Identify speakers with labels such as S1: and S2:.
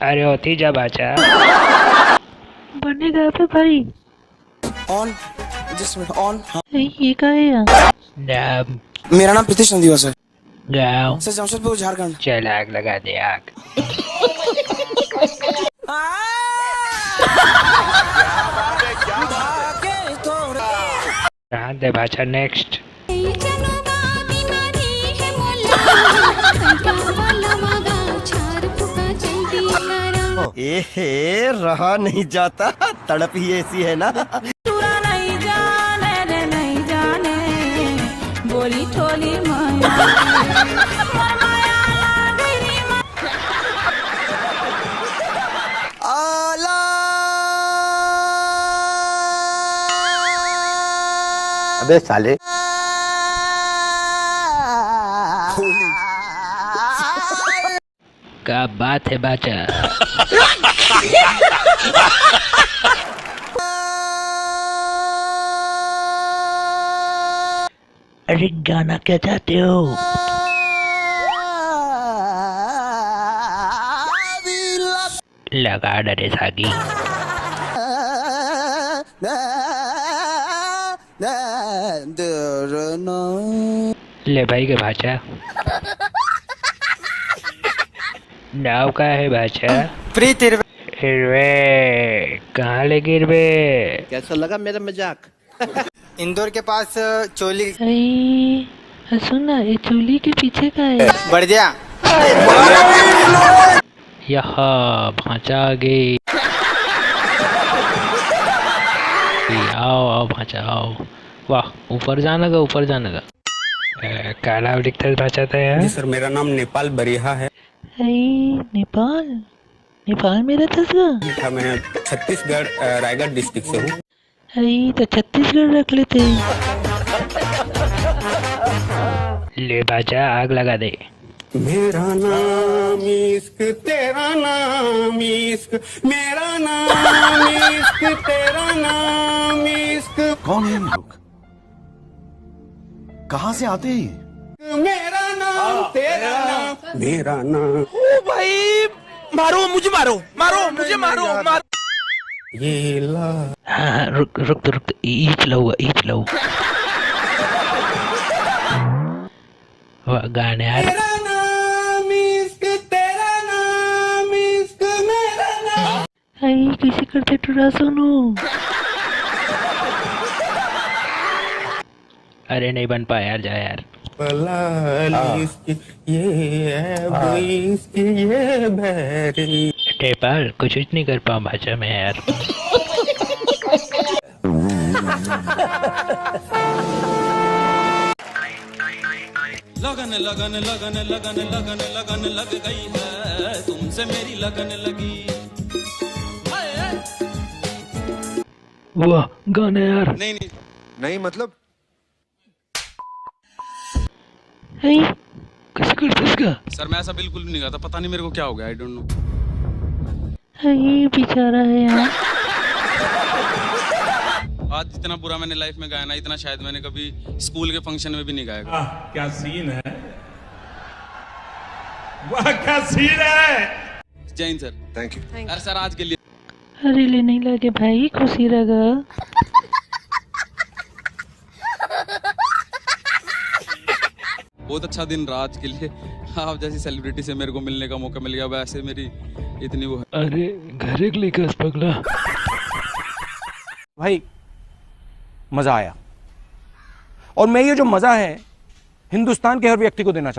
S1: अरे होती जा बाचा।
S2: बनेगा पे भाई।
S3: On just minute on.
S2: ये क्या है यार?
S1: नाम
S3: मेरा नाम प्रीतिश नंदीवास है
S1: गाँव
S3: सर, जमशेदपुर झारखंड।
S1: चल आग लगा दे आग। कहाँ दे बाचा नेक्स्ट।
S4: एहे रहा नहीं जाता, तड़प ही ऐसी है ना।
S5: नहीं जाने रे नहीं जाने बोली ठोली
S3: आला
S4: अबे साले
S1: क्या बात है बाचा। अरे गाना क्या चाहते हो? लगा डरे सागी। ले भाई के भाचा। नाव का है भाचा।
S3: प्रीत
S1: हिरवे कहाँ ले गिरवे?
S4: कैसा लगा मेरा मजाक?
S3: इंदौर के पास चोली
S2: अरे सुना, ये चूल्ही के पीछे का है।
S3: बढ़ गया।
S1: यहाँ भाचा आ गई। आओ आओ भाचा आओ। वाह ऊपर जाना का ऊपर जाना का। काला लिखता भाचा था यार।
S6: जी सर, मेरा नाम नेपाल बरिहा है।
S2: नेपाल नेपाल में रहता था।
S6: मैं छत्तीसगढ़ रायगढ़ डिस्ट्रिक्ट से हूँ।
S2: तो छत्तीसगढ़ रख लेते।
S1: ले बाजा आग लगा दे।
S6: मेरा नाम इश्क, तेरा नाम इश्क, मेरा नाम इश्क, तेरा नाम इश्क।
S7: कौन है लोग? कहाँ से आते हैं?
S6: मेरा नाम तेरा नाम, मेरा नाम।
S4: मारो मुझे, मारो मारो मुझे, मारो मारो।
S6: ये ला
S1: हाँ रुक रुक रुक ईच लो ईच लो। वाह गाने यार।
S6: तेरा नाम इश्क, तेरा नाम इश्क, मेरा नाम।
S2: किसी करते टुरा सुनो।
S1: अरे नहीं बन पाया यार, जा यार।
S6: बलाल इश्क ये है वो इश्क ये बहरी।
S1: नेपाल कुछ नहीं कर पाऊँ भाषा में यार।
S8: लगन लगन लगन लगन लगन लगन लग गई है, तुमसे मेरी लगन लगी।
S1: वाह गाना यार।
S8: नहीं नहीं
S7: नहीं मतलब
S1: कैसे करते इसका?
S8: सर, मैं ऐसा बिल्कुल भी नहीं करता। पता नहीं मेरे को क्या हो गया, आई डोंट नो।
S2: बेचारा है यार।
S8: आज जितना बुरा मैंने लाइफ में गाया ना, इतना शायद मैंने कभी स्कूल के फंक्शन में भी नहीं गाया।
S9: क्या सीन है, वाह क्या सीन है।
S8: जय हिंद सर।
S7: Thank you.
S8: अरे सर आज के लिए
S2: अरे ले नहीं लगे भाई, खुशी लगा।
S8: बहुत अच्छा दिन रहा आज के लिए। आप जैसी सेलिब्रिटी से मेरे को मिलने का मौका मिल गया, वैसे मेरी इतनी वो है।
S1: अरे घर एक लेकर पगला।
S10: भाई मजा आया, और मैं ये जो मजा है हिंदुस्तान के हर व्यक्ति को देना चाहता हूं।